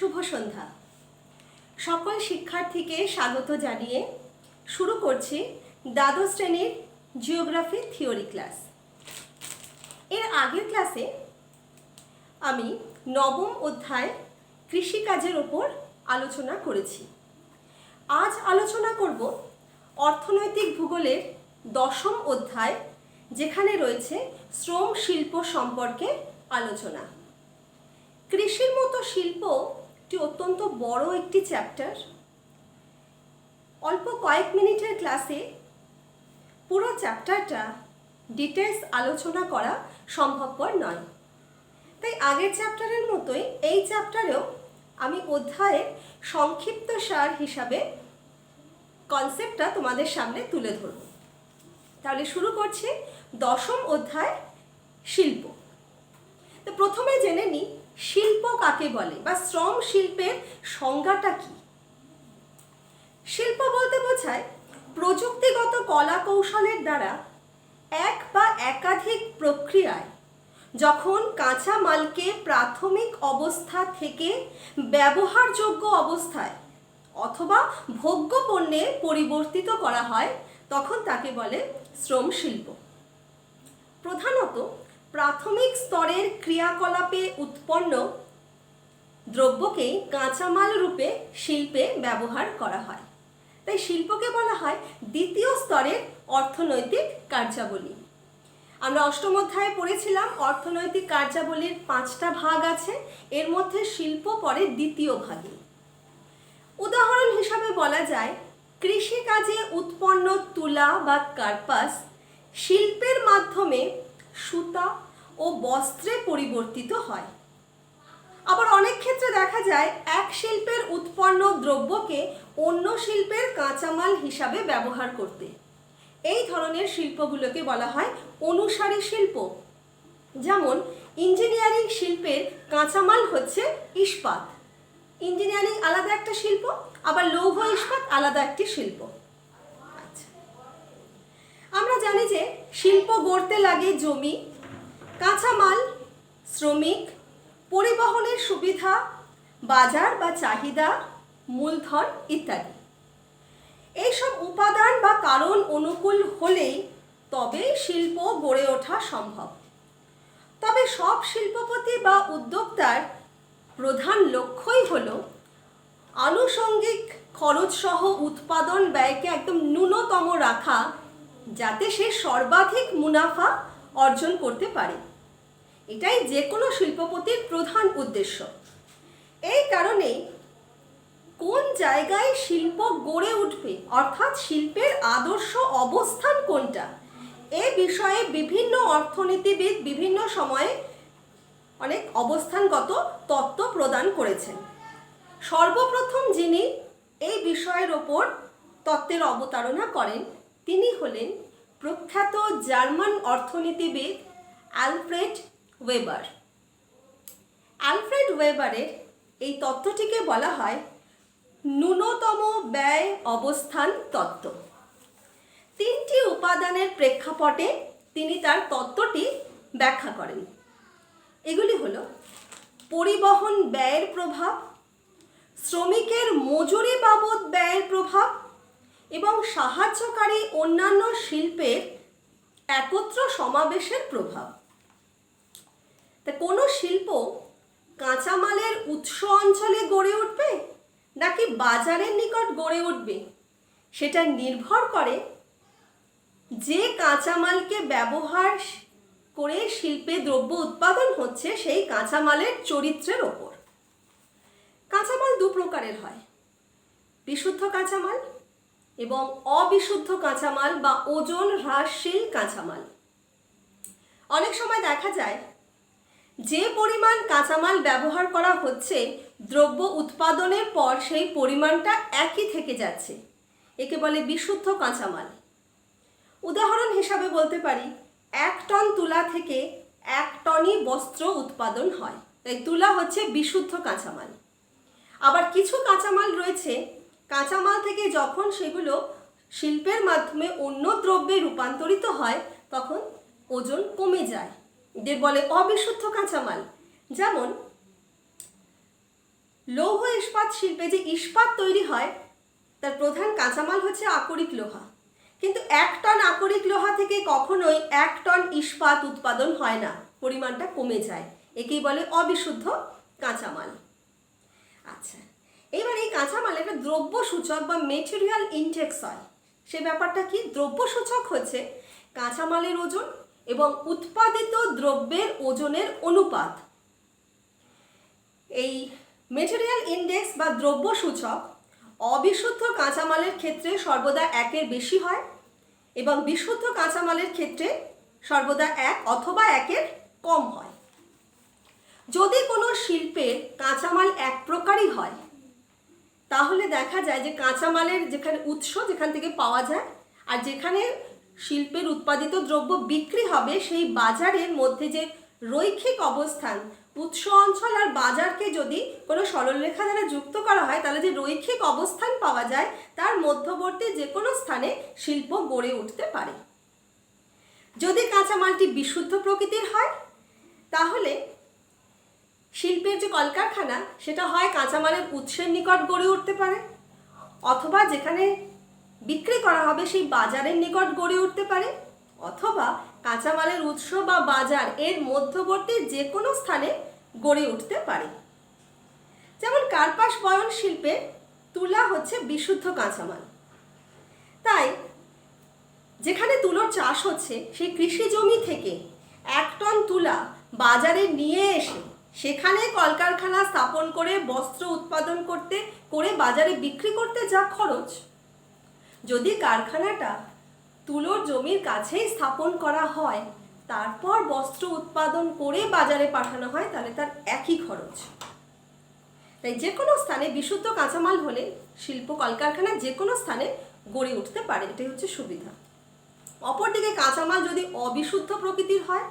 শুভ সন্ধ্যা। সকল শিক্ষার্থীকে স্বাগত জানিয়ে শুরু করছি দ্বাদশ শ্রেণীর জিওগ্রাফি থিওরি ক্লাস। এর আগের ক্লাসে আমি নবম অধ্যায় কৃষিকাজের ওপর আলোচনা করেছি। আজ আলোচনা করব অর্থনৈতিক ভূগোলের দশম অধ্যায়, যেখানে রয়েছে শ্রম শিল্প সম্পর্কে আলোচনা। কৃষির মতো শিল্প একটি অত্যন্ত বড় একটি চ্যাপ্টার। অল্প কয়েক মিনিটের ক্লাসে পুরো চ্যাপ্টারটা ডিটেলস আলোচনা করা সম্ভবপর নয়, তাই আগের চ্যাপ্টারের মতোই এই চ্যাপ্টারেও আমি অধ্যায়ের সংক্ষিপ্ত সার হিসাবে কনসেপ্টটা তোমাদের সামনে তুলে ধরব। তাহলে শুরু করছি দশম অধ্যায় শিল্প। তো প্রথমে জেনে নিই শিল্প কাকে বলে বা শ্রম শিল্পের সংজ্ঞাটা কি। শিল্প বলতে বোঝায় প্রযুক্তিগত কলা কৌশলের দ্বারা এক বা একাধিক প্রক্রিয়ায় যখন কাঁচা মালকে প্রাথমিক অবস্থা থেকে ব্যবহারযোগ্য অবস্থায় অথবা ভোগ্য পণ্যে পরিবর্তিত করা হয়, তখন তাকে বলে শ্রম শিল্প। প্রধানত প্রাথমিক স্তরের ক্রিয়াকলাপে উৎপন্ন দ্রব্যকে কাঁচামাল রূপে শিল্পে ব্যবহার করা হয়, তাই শিল্পকে বলা হয় দ্বিতীয় স্তরের অর্থনৈতিক কার্যাবলী। আমরা অষ্টম অধ্যায়ে পড়েছিলাম অর্থনৈতিক কার্যাবলীর 5টা ভাগ আছে, এর মধ্যে শিল্প পড়ে দ্বিতীয় ভাগে। উদাহরণ হিসাবে বলা যায় কৃষিকাজে উৎপন্ন তুলা বা কার্পাস শিল্পের মাধ্যমে সুতা ও বস্ত্রে পরিবর্তিত হয়। আবার অনেক ক্ষেত্রে দেখা যায় এক শিল্পের উৎপন্ন দ্রব্যকে অন্য শিল্পের কাঁচামাল হিসাবে ব্যবহার করতে। এই ধরনের শিল্পগুলোকে বলা হয় অনুসারী শিল্প। যেমন ইঞ্জিনিয়ারিং শিল্পের কাঁচামাল হচ্ছে ইস্পাত। ইঞ্জিনিয়ারিং আলাদা একটা শিল্প, আবার লৌহ ইস্পাত আলাদা একটি শিল্প। আচ্ছা, আমরা জানি যে শিল্প গড়তে লাগে জমি, কাঁচামাল, শ্রমিক, পরিবহনের সুবিধা, বাজার বা চাহিদা, মূলধন ইত্যাদি। এইসব উপাদান বা কারণ অনুকূল হলেই তবেই শিল্প গড়ে ওঠা সম্ভব। তবে সব শিল্পপতি বা উদ্যোক্তার প্রধান লক্ষ্যই হলো আনুষঙ্গিক খরচ সহ উৎপাদন ব্যয়কে একদম ন্যূনতম রাখা, যাতে সে সর্বাধিক মুনাফা অর্জন করতে পারে। এটাই যে কোনো শিল্পপতির প্রধান উদ্দেশ্য। এই কারণেই কোন জায়গায় শিল্প গড়ে উঠবে, অর্থাৎ শিল্পের আদর্শ অবস্থান কোনটা, এ বিষয়ে বিভিন্ন অর্থনীতিবিদ বিভিন্ন সময়ে অনেক অবস্থানগত তত্ত্ব প্রদান করেছেন। সর্বপ্রথম যিনি এই বিষয়ের ওপর তত্ত্বের অবতারণা করেন তিনি হলেন প্রখ্যাত জার্মান অর্থনীতিবিদ আলফ্রেড ওয়েবার। আলফ্রেড ওয়েবারের এই তত্ত্বটিকে বলা হয় ন্যূনতম ব্যয় অবস্থান তত্ত্ব। 3টি উপাদানের প্রেক্ষাপটে তিনি তার তত্ত্বটি ব্যাখ্যা করেন। এগুলি হলো পরিবহন ব্যয়ের প্রভাব, শ্রমিকের মজুরি বাবদ ব্যয়ের প্রভাব এবং সাহায্যকারী অন্যান্য শিল্পের একত্র সমাবেশের প্রভাব। তা কোনো শিল্প কাঁচামালের উৎস অঞ্চলে গড়ে উঠবে নাকি বাজারের নিকট গড়ে উঠবে, সেটা নির্ভর করে যে কাঁচামালকে ব্যবহার করে শিল্পে দ্রব্য উৎপাদন হচ্ছে সেই কাঁচামালের চরিত্রের ওপর। কাঁচামাল 2 প্রকারের হয়, বিশুদ্ধ কাঁচামাল এবং অবিশুদ্ধ কাঁচামাল বা ওজন হ্রাসশীল কাঁচামাল। অনেক সময় দেখা যায় যে পরিমাণ কাঁচামাল ব্যবহার করা হচ্ছে দ্রব্য উৎপাদনের পর সেই পরিমাণটা একই থেকে যাচ্ছে, একে বলে বিশুদ্ধ কাঁচামাল। উদাহরণ হিসাবে বলতে পারি 1 টন তুলা থেকে 1 টনই বস্ত্র উৎপাদন হয়, তাই তুলা হচ্ছে বিশুদ্ধ কাঁচামাল। আবার কিছু কাঁচামাল রয়েছে, কাঁচামাল থেকে যখন সেগুলো শিল্পের মাধ্যমে অন্য দ্রব্যে রূপান্তরিত হয় তখন ওজন কমে যায়, এদের বলে অবিশুদ্ধ কাঁচামাল। যেমন লৌহ ইস্পাত শিল্পে যে ইস্পাত তৈরি হয় তার প্রধান কাঁচামাল হচ্ছে আকরিক লোহা, কিন্তু 1 টন আকরিক লোহা থেকে কখনোই 1 টন ইস্পাত উৎপাদন হয় না, পরিমাণটা কমে যায়। একেই বলে অবিশুদ্ধ কাঁচামাল। আচ্ছা, এবার এই কাঁচামাল একটা দ্রব্য সূচক বা মেটেরিয়াল ইনডেক্স হয়। সে ব্যাপারটা কি? দ্রব্য সূচক হচ্ছে কাঁচামালের ওজন এবং উৎপাদিত দ্রব্যের ওজনের অনুপাত। এই মেটেরিয়াল ইনডেক্স বা দ্রব্য সূচক অবিশুদ্ধ কাঁচামালের ক্ষেত্রে সর্বদা 1-এর বেশি হয় এবং বিশুদ্ধ কাঁচামালের ক্ষেত্রে সর্বদা 1 অথবা 1-এর কম হয়। যদি কোনো শিল্পের কাঁচামাল এক প্রকারই হয় তাহলে দেখা যায় যে কাঁচামালের যেখানে উৎস, যেখান থেকে পাওয়া যায়, আর যেখানে শিল্পের উৎপাদিত দ্রব্য বিক্রি হবে সেই বাজারের মধ্যে যে রৈখিক অবস্থান, উৎস অঞ্চল আর বাজারকে যদি কোনো সরলরেখা দ্বারা যুক্ত করা হয় তাহলে যে রৈখিক অবস্থান পাওয়া যায় তার মধ্যবর্তী যে কোনো স্থানে শিল্প গড়ে উঠতে পারে। যদি কাঁচামালটি বিশুদ্ধ প্রকৃতির হয় তাহলে শিল্পের যে কলকারখানা সেটা হয় কাঁচামালের উৎসের নিকট গড়ে উঠতে পারে, অথবা যেখানে বিক্রি করা হবে সেই বাজারের নিকট গড়ে উঠতে পারে, অথবা কাঁচামালের উৎস বা বাজার এর মধ্যবর্তী যে কোনো স্থানে গড়ে উঠতে পারে। যেমন কার্পাস বয়ন শিল্পে তুলা হচ্ছে বিশুদ্ধ কাঁচামাল, তাই যেখানে তুলোর চাষ হচ্ছে সেই কৃষি জমি থেকে 1 টন তুলা বাজারে নিয়ে এসে সেখানে কলকারখানা স্থাপন করে বস্ত্র উৎপাদন করে বাজারে বিক্রি করতে যা খরচ, যদি কারখানাটা তুলোর জমির কাছেই স্থাপন করা হয় তারপর বস্ত্র উৎপাদন করে বাজারে পাঠানো হয় তাহলে তার একই খরচ। তাই যে কোনো স্থানে বিশুদ্ধ কাঁচামাল হলে শিল্প কলকারখানা যে কোনো স্থানে গড়ে উঠতে পারে, এটাই হচ্ছে সুবিধা। অপরদিকে কাঁচামাল যদি অবিশুদ্ধ প্রকৃতির হয়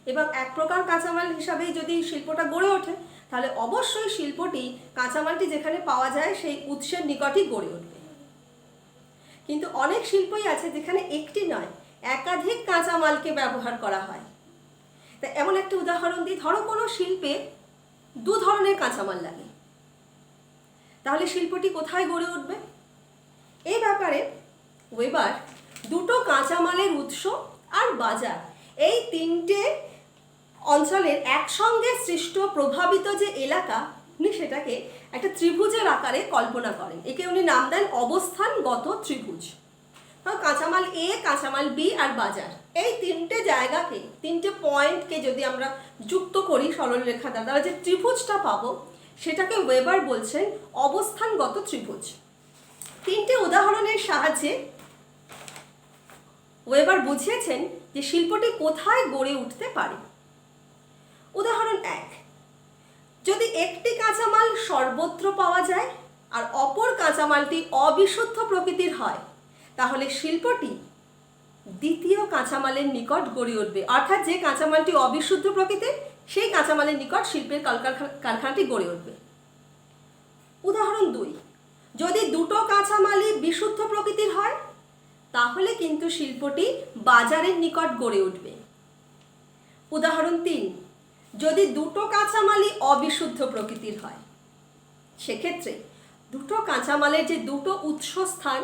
এবং এক প্রকার কাঁচামাল হিসাবেই যদি শিল্পটা গড়ে ওঠে তাহলে অবশ্যই শিল্পটি কাঁচামালটি যেখানে পাওয়া যায় সেই উৎসের নিকটই গড়ে উঠবে। কিন্তু অনেক শিল্পই আছে যেখানে একটি নয় একাধিক কাঁচামালকে ব্যবহার করা হয়। তা এমন একটা উদাহরণ দিই, ধরো কোনো শিল্পে 2 ধরনের কাঁচামাল লাগে, তাহলে শিল্পটি কোথায় গড়ে উঠবে? এই ব্যাপারে ওয়েবার দুটো কাঁচামালের উৎস আর বাজার এই 3টে অঞ্চলের একসঙ্গে সৃষ্ট প্রভাবিত যে এলাকা উনি সেটাকে একটা ত্রিভুজের আকারে কল্পনা করেন। একে উনি নাম দেন অবস্থানগত ত্রিভুজ। কাঁচামাল এ, কাঁচামাল বি আর বাজার, এই 3টে জায়গাকে, 3টে পয়েন্টকে যদি আমরা যুক্ত করি সরলরেখা দ্বারা যে ত্রিভুজটা পাবো সেটাকে ওয়েবার বলছেন অবস্থানগত ত্রিভুজ। 3টে উদাহরণের সাহায্যে ওয়েবার বুঝিয়েছেন যে শিল্পটি কোথায় গড়ে উঠতে পারে। উদাহরণ 1, যদি একটি কাঁচামাল সর্বত্র পাওয়া যায় আর অপর কাঁচামালটি অবিশুদ্ধ প্রকৃতির হয় তাহলে শিল্পটি দ্বিতীয় কাঁচামালের নিকট গড়ে উঠবে, অর্থাৎ যে কাঁচামালটি অবিশুদ্ধ প্রকৃতির সেই কাঁচামালের নিকট শিল্পের কারখানাটি গড়ে উঠবে। উদাহরণ 2, যদি দুটো কাঁচামালই বিশুদ্ধ প্রকৃতির হয় তাহলে কিন্তু শিল্পটি বাজারের নিকট গড়ে উঠবে। উদাহরণ 3, যদি দুটো কাঁচামালই অবিশুদ্ধ প্রকৃতির হয় সেক্ষেত্রে দুটো কাঁচামালের যে দুটো উৎস স্থান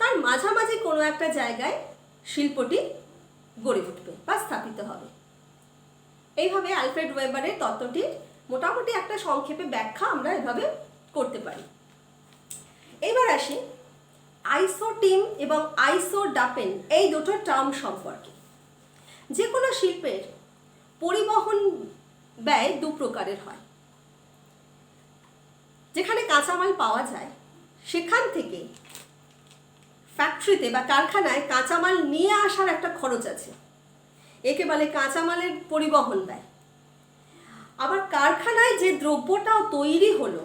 তার মাঝামাঝি কোনো একটা জায়গায় শিল্পটি গড়ে উঠবে বা স্থাপিত হবে। এইভাবে আলফ্রেড ওয়েবারের তত্ত্বটির মোটামুটি একটা সংক্ষেপে ব্যাখ্যা আমরা এভাবে করতে পারি। এবার আসি আইসোটিম এবং আইসোডাপেন এই দুটো টার্ম সম্পর্কে। যে কোনো শিল্পের পরিবহন ব্যয় 2 প্রকারের হয়। যেখানে কাঁচামাল পাওয়া যায় সেখান থেকে ফ্যাক্টরিতে বা কারখানায় কাঁচামাল নিয়ে আসার একটা খরচ আছে, একে বলে কাঁচামালের পরিবহন ব্যয়। আবার কারখানায় যে দ্রব্যটাও তৈরি হলো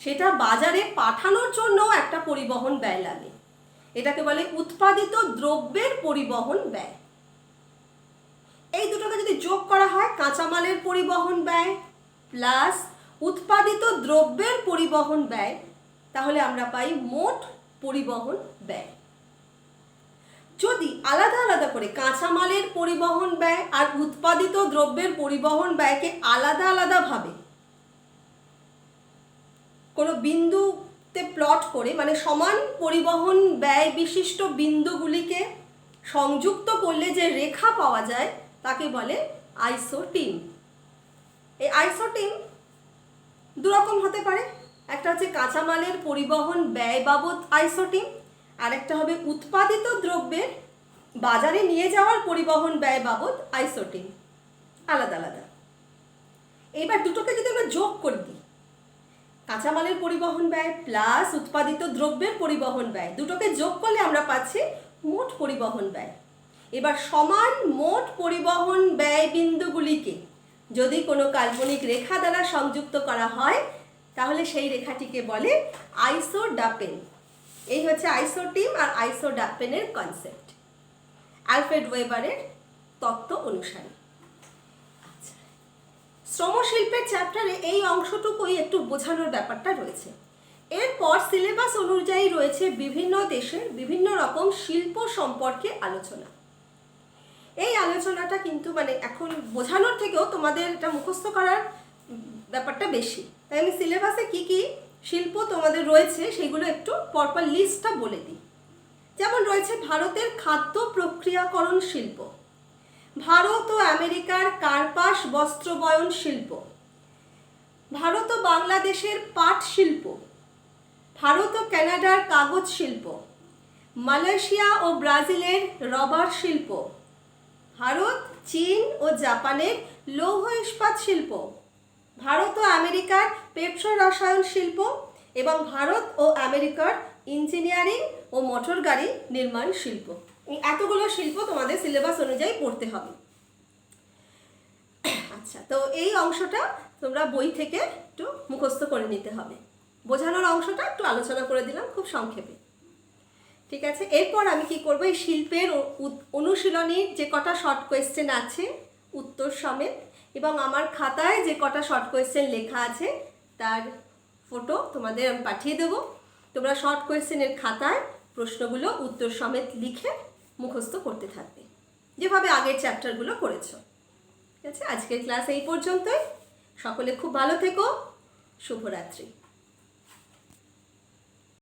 সেটা বাজারে পাঠানোর জন্যও একটা পরিবহন ব্যয় লাগে, এটাকে বলে উৎপাদিত দ্রব্যের পরিবহন ব্যয়। এই দুটোকে যদি যোগ করা হয় কাঁচামালের পরিবহন ব্যয় প্লাস উৎপাদিত দ্রব্যের পরিবহন ব্যয় তাহলে আমরা পাই মোট পরিবহন ব্যয়। যদি আলাদা আলাদা করে কাঁচামালের পরিবহন ব্যয় আর উৎপাদিত দ্রব্যের পরিবহন ব্যয়কে আলাদা আলাদাভাবে কোনো বিন্দুতে প্লট করে, মানে সমান পরিবহন ব্যয় বিশিষ্ট বিন্দুগুলিকে সংযুক্ত করলে যে রেখা পাওয়া যায় তাকে বলে আইসোটিম। এই আইসোটিম দুরকম হতে পারে, একটা হচ্ছে কাঁচামালের পরিবহন ব্যয় বাবদ আইসোটিম, আর একটা হবে উৎপাদিত দ্রব্যের বাজারে নিয়ে যাওয়ার পরিবহন ব্যয় বাবদ আইসোটিম, আলাদা আলাদা। এইবার দুটোকে যদি আমরা যোগ করে দিই, কাঁচামালের পরিবহন ব্যয় প্লাস উৎপাদিত দ্রব্যের পরিবহন ব্যয়, দুটোকে যোগ করলে আমরা পাচ্ছি মোট পরিবহন ব্যয়। এবার সমান মোট পরিবহন ব্যয় বিন্দুগুলিকে যদি কোনো কাল্পনিক রেখা দ্বারা সংযুক্ত করা হয় তাহলে সেই রেখাটিকে বলে আইসোডাপেন। এই হচ্ছে আইসোটিম আর আইসোডাপেনের কনসেপ্ট অ্যালফ্রেড ওয়েবারের তত্ত্ব অনুসারে। আচ্ছা, শ্রমশিল্পের চ্যাপ্টারে এই অংশটুকুই একটু বোঝানোর ব্যাপারটা রয়েছে। এরপর সিলেবাস অনুযায়ী রয়েছে বিভিন্ন দেশের বিভিন্ন রকম শিল্প সম্পর্কে আলোচনা। এই আলোচনাটা কিন্তু মানে এখন বোঝানোর থেকেও তোমাদের এটা মুখস্থ করার ব্যাপারটা বেশি, তাই আমি সিলেবাসে কি কি শিল্প তোমাদের রয়েছে সেগুলো একটু পরপর লিস্টটা বলে দিই। যেমন রয়েছে ভারতের খাদ্য প্রক্রিয়াকরণ শিল্প, ভারত ও আমেরিকার কার্পাস বস্ত্রবয়ন শিল্প, ভারত ও বাংলাদেশের পাট শিল্প, ভারত ও কানাডার কাগজ শিল্প, মালয়েশিয়া ও ব্রাজিলের রবার শিল্প, ভারত, চীন ও জাপানের লৌহ ইস্পাত শিল্প, ভারত ও আমেরিকার পেট্রো রসায়ন শিল্প এবং ভারত ও আমেরিকার ইঞ্জিনিয়ারিং ও মোটর গাড়ি নির্মাণ শিল্প। এতগুলো শিল্প তোমাদের সিলেবাস অনুযায়ী পড়তে হবে। আচ্ছা, তো এই অংশটা তোমরা বই থেকে একটু মুখস্থ করে নিতে হবে। বোঝানোর অংশটা একটু আলোচনা করে দিলাম খুব সংক্ষেপে, ঠিক আছে। এরপর আমি কি করব, এই শিল্পের অনুশীলনীর যে কটা শর্ট কোয়েশ্চেন আছে উত্তর সমেত এবং আমার খাতায় যে কটা শর্ট কোয়েশ্চেন লেখা আছে তার ফটো তোমাদের আমি পাঠিয়ে দেবো। তোমরা শর্ট কোয়েশ্চেনের খাতায় প্রশ্নগুলো উত্তর সমেত লিখে মুখস্থ করতে থাকবে, যেভাবে আগের চ্যাপ্টারগুলো করেছো। ঠিক আছে, আজকের ক্লাস এই পর্যন্তই। সকলে খুব ভালো থেকো। শুভরাত্রি।